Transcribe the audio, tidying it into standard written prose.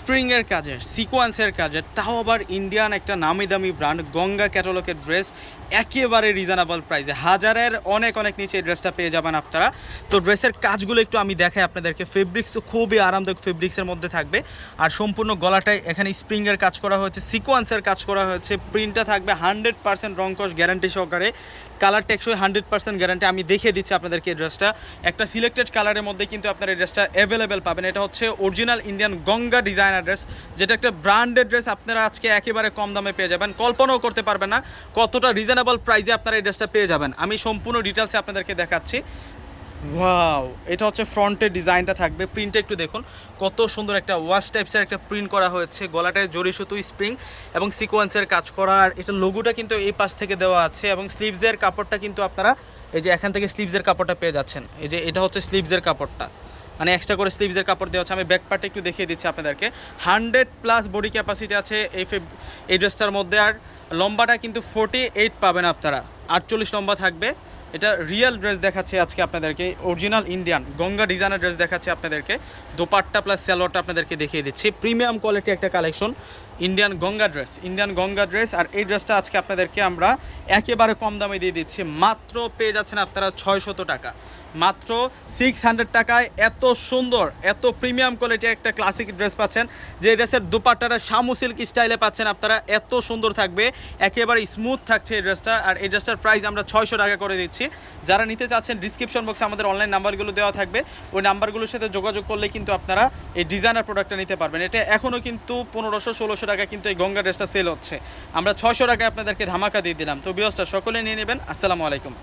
স্প্রিংয়ের কাজের, সিকোয়েন্সের কাজের, তাও আবার ইন্ডিয়ান একটা নামি দামি ব্র্যান্ড গঙ্গা ক্যাটালগের ড্রেস একেবারে রিজনেবল প্রাইসে, হাজারের অনেক অনেক নিচে এই ড্রেসটা পেয়ে যাবেন আপনারা। তো ড্রেসের কাজগুলো একটু আমি দেখাই আপনাদেরকে। ফেব্রিক্স তো খুবই আরামদায়ক ফেব্রিক্সের মধ্যে থাকবে, আর সম্পূর্ণ গলাটায় এখানে স্প্রিংয়ের কাজ করা হয়েছে, সিকোয়েন্সের কাজ করা হয়েছে। প্রিন্টটা থাকবে 100% রং কস গ্যারান্টি সহকারে, কালার টেকসই 100% গ্যারান্টি। আমি দেখিয়ে দিচ্ছি আপনাদেরকে এই ড্রেসটা, একটা সিলেক্টেড কালারের মধ্যে কিন্তু আপনার এই ড্রেসটা অ্যাভেলেবেল পাবেন। এটা হচ্ছে original Indian Ganga designer dress, যেটা একটা ব্র্যান্ডেড ড্রেস। আপনারা আজকে একেবারে কম দামে পেয়ে যাবেন, কল্পনাও করতে পারবেন না কতটা রিজনেবল প্রাইসে আপনারা এই ড্রেসটা পেয়ে যাবেন। আমি সম্পূর্ণ ডিটেলসে আপনাদেরকে দেখাচ্ছি। ওয়াও, এটা হচ্ছে ফ্রন্টের ডিজাইনটা থাকবে, প্রিন্টটা একটু দেখুন কত সুন্দর একটা ওয়াশ টাইপসের একটা প্রিন্ট করা হয়েছে। গলাটায় জরি সুতো স্প্রিং এবং সিকোয়েন্সের কাজ করা, আর এটা লোগোটা কিন্তু এই পাশ থেকে দেওয়া আছে। এবং স্লিভসের কাপড়টা কিন্তু আপনারা এই যে এখান থেকে স্লিভসের কাপড়টা পেয়ে যাচ্ছেন। এই যে এটা হচ্ছে স্লিভসের কাপড়টা, মানে এক্সট্রা করে স্লিভসের কাপড় দেওয়া আছে। আমি ব্যাক পার্টটা একটু দেখিয়ে দিচ্ছি আপনাদেরকে। 100+ বডি ক্যাপাসিটি আছে এই ড্রেসটার মধ্যে, আর লম্বাটা কিন্তু 48 পাবেন আপনারা, 48 লম্বা থাকবে। এটা রিয়েল ড্রেস দেখাচ্ছে আজকে আপনাদেরকে, অরিজিনাল ইন্ডিয়ান গঙ্গা ডিজাইনের ড্রেস দেখাচ্ছে আপনাদেরকে। দোপাট্টা প্লাস স্যালোয়ারটা আপনাদেরকে দেখিয়ে দিচ্ছি। প্রিমিয়াম কোয়ালিটি একটা কালেকশন, ইন্ডিয়ান গঙ্গা ড্রেস। আর এই ড্রেসটা আজকে আপনাদেরকে আমরা একেবারে কম দামে দিয়ে দিচ্ছি, মাত্র পেয়ে যাচ্ছেন আপনারা 600 টাকা, মাত্র 600 টাকায় এত সুন্দর এত প্রিমিয়াম কোয়ালিটি একটা ক্লাসিক ড্রেস পাচ্ছেন। যে ড্রেসের দুপাট্টাটা শামু সিল্ক স্টাইলে পাচ্ছেন আপনারা, এত সুন্দর থাকবে, একেবারে স্মুথ থাকছে এই ড্রেসটা। আর এই ড্রেসটার প্রাইস আমরা 600 টাকা করে দিচ্ছি। যারা নিতে চাচ্ছেন ডিসক্রিপশন বক্সে আমাদের অনলাইন নাম্বারগুলো দেওয়া থাকবে, ওই নাম্বারগুলোর সাথে যোগাযোগ করলে কিন্তু আপনারা এই ডিজাইনার প্রোডাক্টটা নিতে পারবেন। এটা এখনও কিন্তু 1500-1600 টাকা কিন্তু এই গঙ্গা ড্রেসটা সেল হচ্ছে, আমরা 600 টাকায় আপনাদেরকে ধামাকা দিয়ে দিলাম। তো ভিউয়ার্সরা সকলে নিয়ে নেবেন। আসসালামু আলাইকুম।